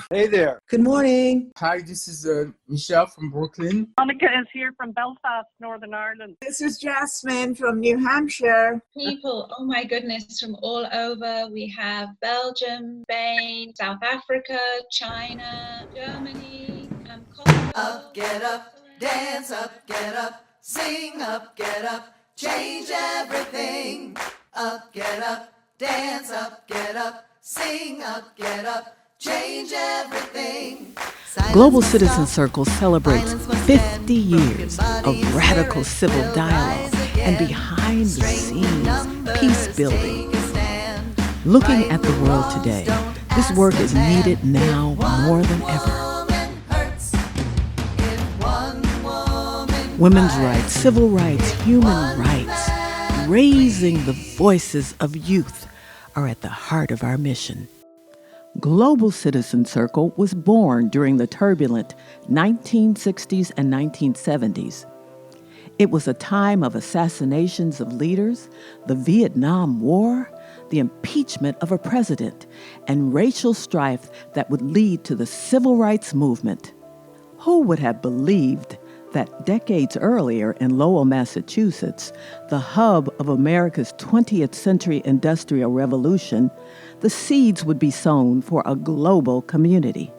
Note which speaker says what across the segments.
Speaker 1: Hey there.
Speaker 2: Good morning.
Speaker 3: Hi, this is Michelle from Brooklyn.
Speaker 4: Monica is here from Belfast, Northern Ireland.
Speaker 5: This is Jasmine from New Hampshire.
Speaker 6: People, oh my goodness, from all over. We have Belgium, Spain, South Africa, China, Germany, Congo.
Speaker 7: Up, get up, dance up, get up, sing up, get up, change everything. Up, get up, dance up, get up, sing up, get up, change everything.
Speaker 8: Global Citizen Circle celebrates 50 years of radical civil dialogue and behind-the-scenes peace building. Looking at the world today, this work is needed now more than ever. Women's rights, civil rights, human rights, raising the voices of youth are at the heart of our mission. Global Citizen Circle was born during the turbulent 1960s and 1970s. It was a time of assassinations of leaders, the Vietnam War, the impeachment of a president, and racial strife that would lead to the civil rights movement. Who would have believed that decades earlier in Lowell, Massachusetts, the hub of America's 20th century industrial revolution, the seeds would be sown for a global community.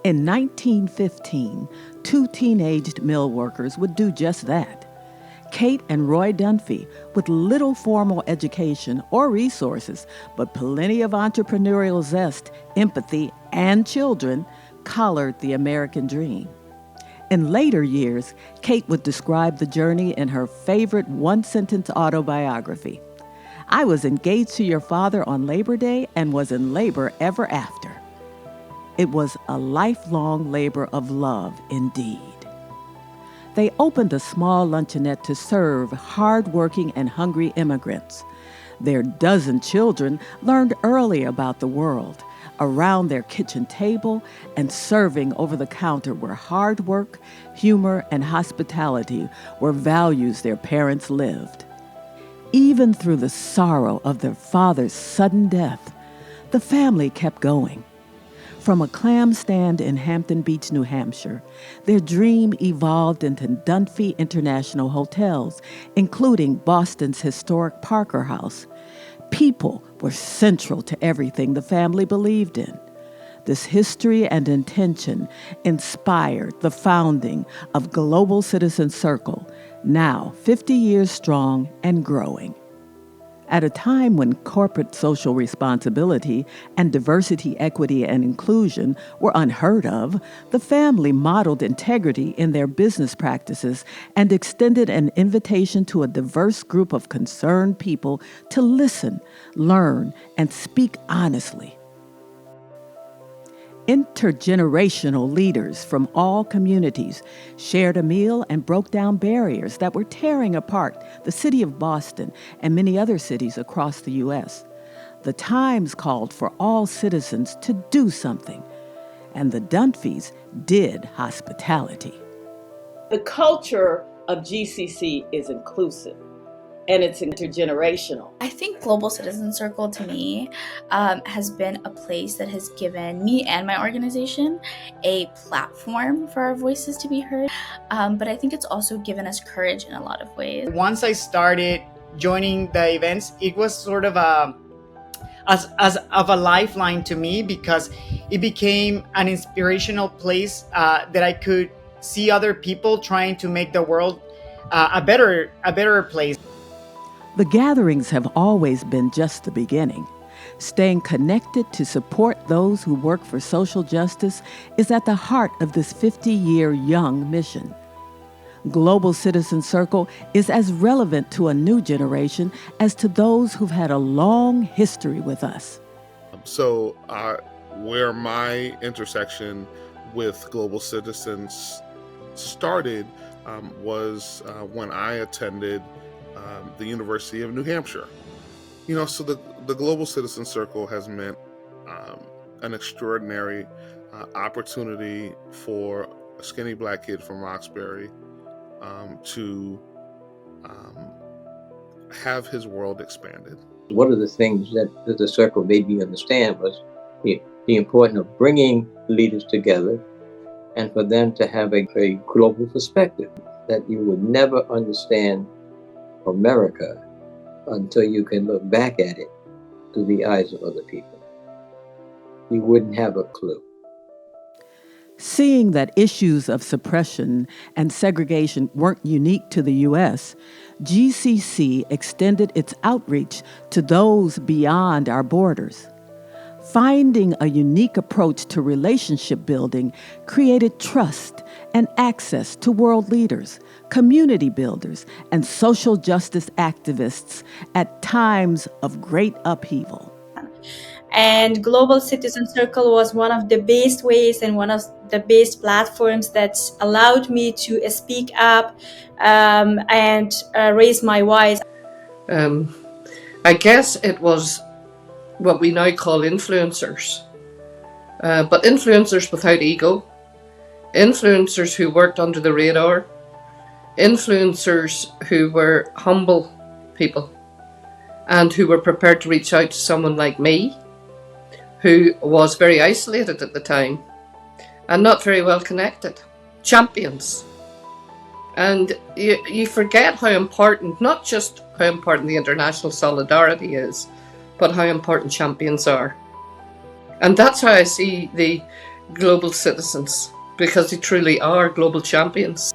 Speaker 8: In 1915, two teenaged mill workers would do just that. Kate and Roy Dunphy, with little formal education or resources, but plenty of entrepreneurial zest, empathy, and children, collared the American dream. In later years, Kate would describe the journey in her favorite one-sentence autobiography. I was engaged to your father on Labor Day and was in labor ever after. It was a lifelong labor of love indeed. They opened a small luncheonette to serve hard-working and hungry immigrants. Their dozen children learned early about the world, around their kitchen table and serving over the counter where hard work, humor, and hospitality were values their parents lived. Even through the sorrow of their father's sudden death, the family kept going. From a clam stand in Hampton Beach, New Hampshire, their dream evolved into Dunphy International Hotels, including Boston's historic Parker House. People were central to everything the family believed in. This history and intention inspired the founding of Global Citizen Circle, now 50 years strong and growing. At a time when corporate social responsibility and diversity, equity, and inclusion were unheard of, the family modeled integrity in their business practices and extended an invitation to a diverse group of concerned people to listen, learn, and speak honestly. Intergenerational leaders from all communities shared a meal and broke down barriers that were tearing apart the city of Boston and many other cities across the U.S. The Times called for all citizens to do something, and the Dunphys did hospitality.
Speaker 9: The culture of GCC is inclusive, and it's intergenerational.
Speaker 10: I think Global Citizen Circle to me has been a place that has given me and my organization a platform for our voices to be heard, but I think it's also given us courage in a lot of ways.
Speaker 3: Once I started joining the events, it was sort of a lifeline to me because it became an inspirational place that I could see other people trying to make the world a better place.
Speaker 8: The gatherings have always been just the beginning. Staying connected to support those who work for social justice is at the heart of this 50-year young mission. Global Citizen Circle is as relevant to a new generation as to those who've had a long history with us.
Speaker 11: So where my intersection with Global Citizens started was when I attended the University of New Hampshire. So the Global Citizen Circle has meant an extraordinary opportunity for a skinny black kid from Roxbury to have his world expanded.
Speaker 2: One of the things that the circle made me understand was
Speaker 1: the importance of bringing leaders together and for them to have a global perspective, that you would never understand America until you can look back at it through the eyes of other people. You wouldn't have a clue.
Speaker 8: Seeing that issues of suppression and segregation weren't unique to the U.S., GCC extended its outreach to those beyond our borders. Finding a unique approach to relationship building created trust and access to world leaders, community builders, and social justice activists at times of great upheaval.
Speaker 2: And Global Citizen Circle was one of the best ways and one of the best platforms that allowed me to speak up and raise my voice.
Speaker 12: I guess it was what we now call influencers, but influencers without ego, influencers who worked under the radar, influencers who were humble people and who were prepared to reach out to someone like me, who was very isolated at the time and not very well connected. Champions. And you forget how important, not just how important the international solidarity is, but how important champions are. And that's how I see the global citizens, because they truly are global champions.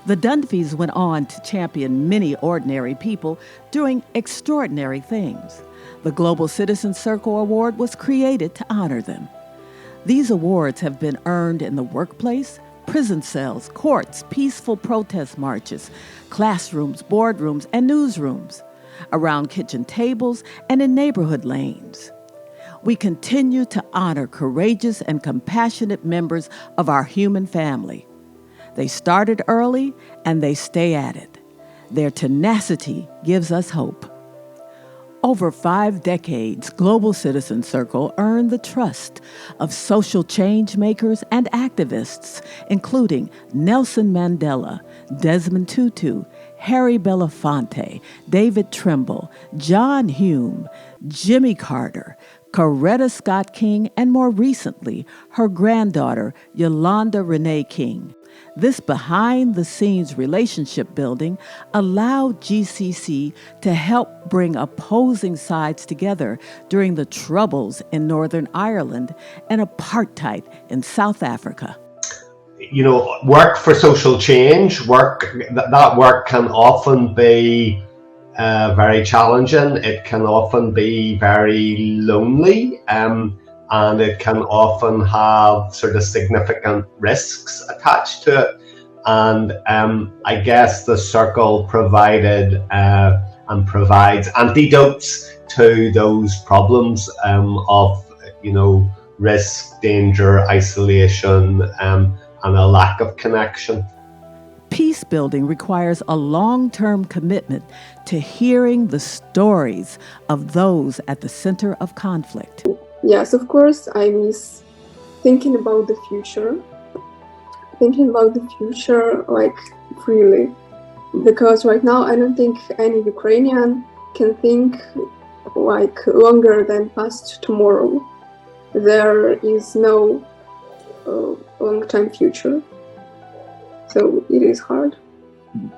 Speaker 8: The Dunphys went on to champion many ordinary people doing extraordinary things. The Global Citizen Circle Award was created to honor them. These awards have been earned in the workplace, prison cells, courts, peaceful protest marches, classrooms, boardrooms, and newsrooms, around kitchen tables, and in neighborhood lanes. We continue to honor courageous and compassionate members of our human family. They started early, and they stay at it. Their tenacity gives us hope. Over 5 decades, Global Citizen Circle earned the trust of social change makers and activists, including Nelson Mandela, Desmond Tutu, Harry Belafonte, David Trimble, John Hume, Jimmy Carter, Coretta Scott King, and more recently, her granddaughter, Yolanda Renee King. This behind-the-scenes relationship building allowed GCC to help bring opposing sides together during the Troubles in Northern Ireland and apartheid in South Africa.
Speaker 13: You know, work for social change, that work can often be very challenging. It can often be very lonely. And it can often have sort of significant risks attached to it. And I guess the circle provided and provides antidotes to those problems of, you know, risk, danger, isolation, and a lack of connection.
Speaker 8: Peace building requires a long-term commitment to hearing the stories of those at the center of conflict.
Speaker 14: Yes, of course, I miss thinking about the future. Like, freely. Because right now, I don't think any Ukrainian can think, like, longer than past tomorrow. There is no long-term future. So it is hard.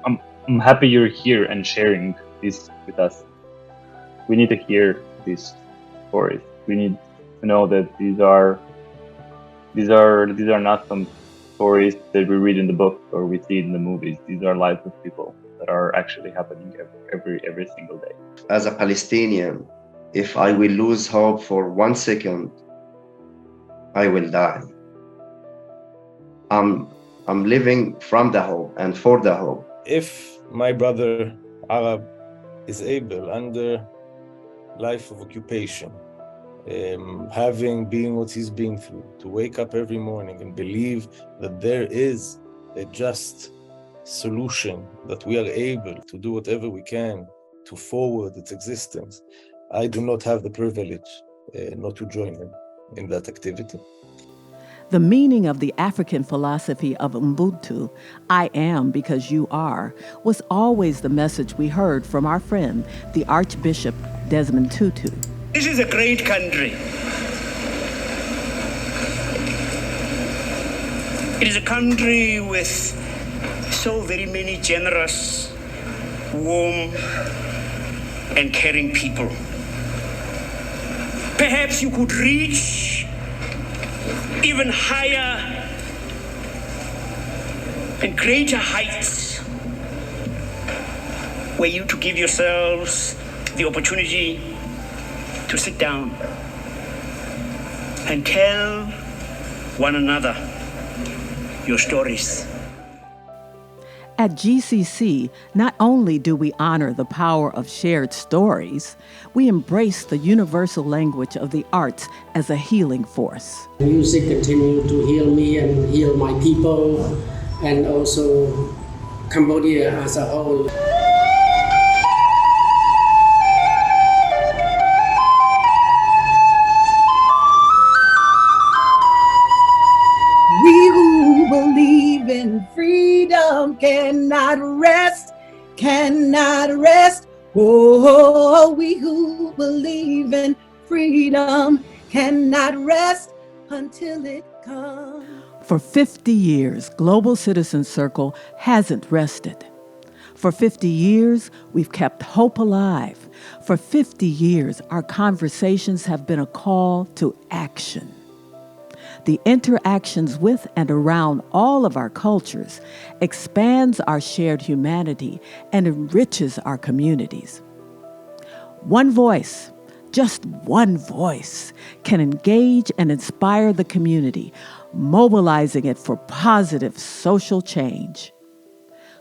Speaker 15: I'm happy you're here and sharing this with us. We need to hear these stories. We need to know that these are not some stories that we read in the book or we see in the movies. These are lives of people that are actually happening every single day.
Speaker 16: As a Palestinian, if I will lose hope for 1 second, I will die. I'm living from the hope and for the hope.
Speaker 17: If my brother Arab is able, under life of occupation, being what he's been through, to wake up every morning and believe that there is a just solution, that we are able to do whatever we can to forward its existence, I do not have the privilege not to join him in that activity.
Speaker 8: The meaning of the African philosophy of Ubuntu, I am because you are, was always the message we heard from our friend, the Archbishop Desmond Tutu.
Speaker 18: This is a great country. It is a country with so very many generous, warm, and caring people. Perhaps you could reach even higher and greater heights were you to give yourselves the opportunity to sit down and tell one another your stories.
Speaker 8: At GCC, not only do we honor the power of shared stories, we embrace the universal language of the arts as a healing force.
Speaker 19: Music continued to heal me and heal my people, and also Cambodia as a whole.
Speaker 20: We who believe in freedom cannot rest. Oh, we who believe in freedom cannot rest until it comes.
Speaker 8: For 50 years, Global Citizen Circle hasn't rested. For 50 years, we've kept hope alive. For 50 years, our conversations have been a call to action. The interactions with and around all of our cultures expands our shared humanity and enriches our communities. One voice, just one voice, can engage and inspire the community, mobilizing it for positive social change.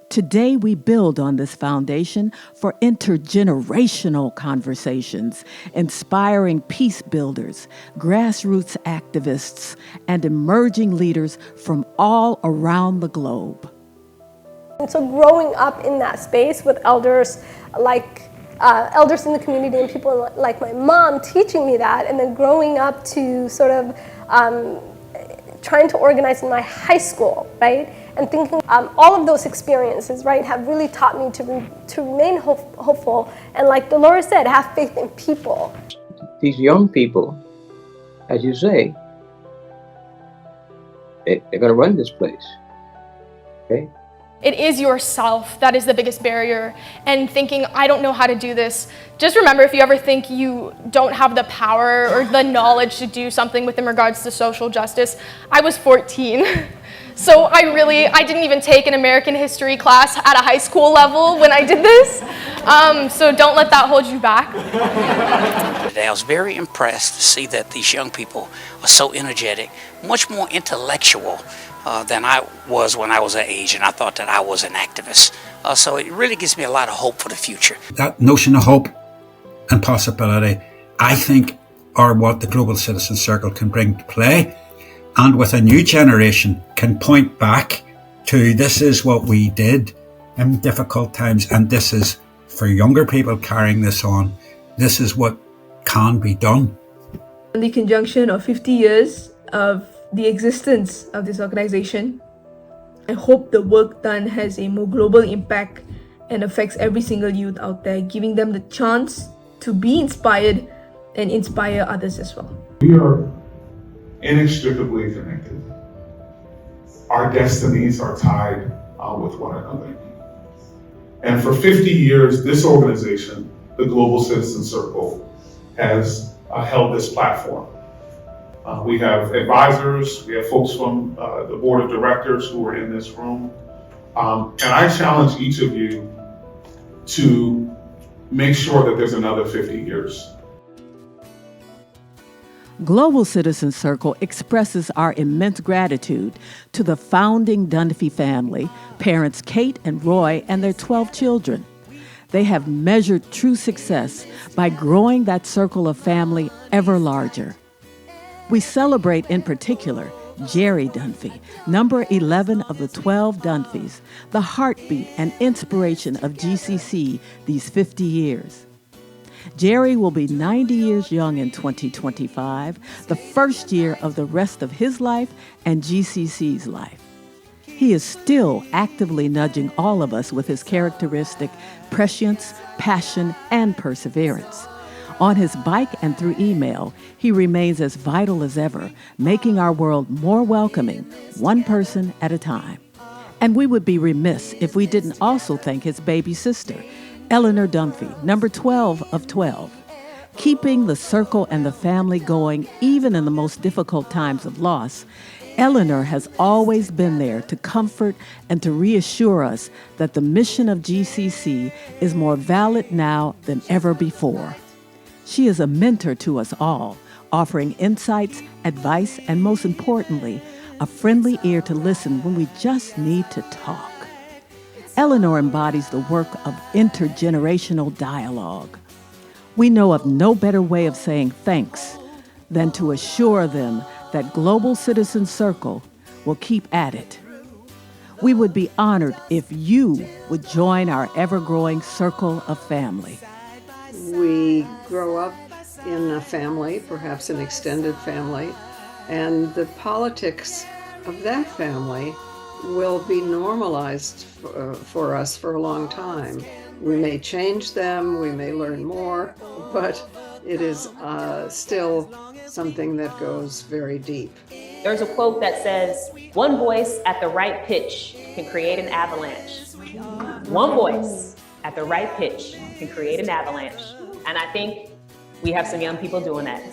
Speaker 8: Today, we build on this foundation for intergenerational conversations, inspiring peace builders, grassroots activists, and emerging leaders from all around the globe.
Speaker 21: And so growing up in that space with elders like elders in the community and people like my mom teaching me that, and then growing up to sort of trying to organize in my high school, right? And thinking all of those experiences, right, have really taught me to remain hopeful and, like Dolores said, have faith in people.
Speaker 1: These young people, as you say, they're going to run this place, okay?
Speaker 22: It is yourself that is the biggest barrier, and thinking, I don't know how to do this. Just remember, if you ever think you don't have the power or the knowledge to do something with in regards to social justice, I was 14. So I didn't even take an American history class at a high school level when I did this. So don't let that hold you back.
Speaker 23: Today, I was very impressed to see that these young people are so energetic, much more intellectual than I was when I was that age, and I thought that I was an activist. So it really gives me a lot of hope for the future.
Speaker 24: That notion of hope and possibility, I think, are what the Global Citizen Circle can bring to play. And with a new generation can point back to, this is what we did in difficult times, and this is, for younger people carrying this on, this is what can be done.
Speaker 25: The conjunction of 50 years of the existence of this organization, I hope the work done has a more global impact and affects every single youth out there, giving them the chance to be inspired and inspire others as well.
Speaker 26: We are inextricably connected. Our destinies are tied with one another. And for 50 years, this organization, the Global Citizen Circle, has held this platform. We have advisors, we have folks from the board of directors who are in this room. And I challenge each of you to make sure that there's another 50 years.
Speaker 8: Global Citizen Circle expresses our immense gratitude to the founding Dunphy family, parents Kate and Roy and their 12 children. They have measured true success by growing that circle of family ever larger. We celebrate in particular Jerry Dunphy, number 11 of the 12 Dunphys, the heartbeat and inspiration of GCC these 50 years. Jerry will be 90 years young in 2025, the first year of the rest of his life and GCC's life. He is still actively nudging all of us with his characteristic prescience, passion, and perseverance. On his bike and through email, he remains as vital as ever, making our world more welcoming, one person at a time. And we would be remiss if we didn't also thank his baby sister, Eleanor Dunphy, number 12 of 12. Keeping the circle and the family going even in the most difficult times of loss, Eleanor has always been there to comfort and to reassure us that the mission of GCC is more valid now than ever before. She is a mentor to us all, offering insights, advice, and most importantly, a friendly ear to listen when we just need to talk. Eleanor embodies the work of intergenerational dialogue. We know of no better way of saying thanks than to assure them that Global Citizen Circle will keep at it. We would be honored if you would join our ever-growing circle of family.
Speaker 4: We grow up in a family, perhaps an extended family, and the politics of that family will be normalized for us for a long time. We may change them, we may learn more, but it is still something that goes very deep.
Speaker 5: There's a quote that says, "One voice at the right pitch can create an avalanche." One voice at the right pitch can create an avalanche. And I think we have some young people doing that.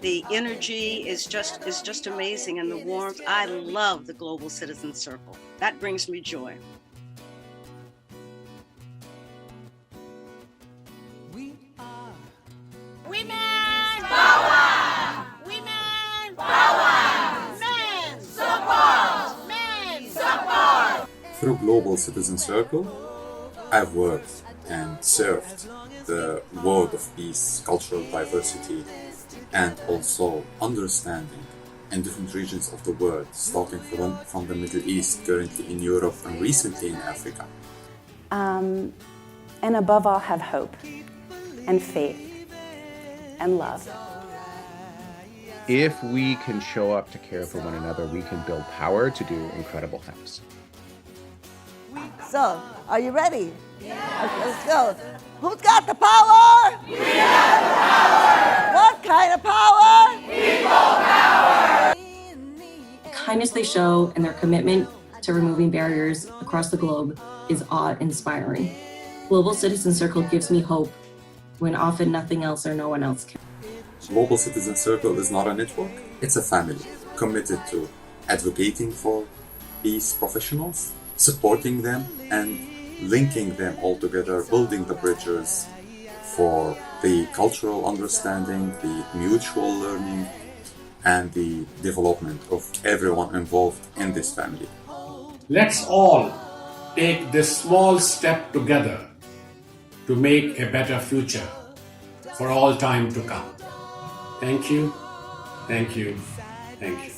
Speaker 6: The energy is just amazing, and the warmth. I love the Global Citizen Circle. That brings me joy.
Speaker 7: Women power! Women power! Men support! Men support!
Speaker 9: Through Global Citizen Circle, I've worked and served the world of peace, cultural diversity, and also understanding in different regions of the world, starting from the Middle East, currently in Europe, and recently in Africa.
Speaker 10: And above all, have hope and faith and love.
Speaker 27: If we can show up to care for one another, we can build power to do incredible things.
Speaker 28: So, are you ready? Yeah. Okay, let's go. Who's got the power? We have the power. What kind of power? People power.
Speaker 29: The kindness they show and their commitment to removing barriers across the globe is awe-inspiring. Global Citizen Circle gives me hope when often nothing else or no one else can.
Speaker 9: Global Citizen Circle is not a network, it's a family committed to advocating for peace professionals, supporting them, and linking them all together, building the bridges for the cultural understanding, the mutual learning, and the development of everyone involved in this family.
Speaker 30: Let's all take this small step together to make a better future for all time to come. Thank you, thank you, thank you.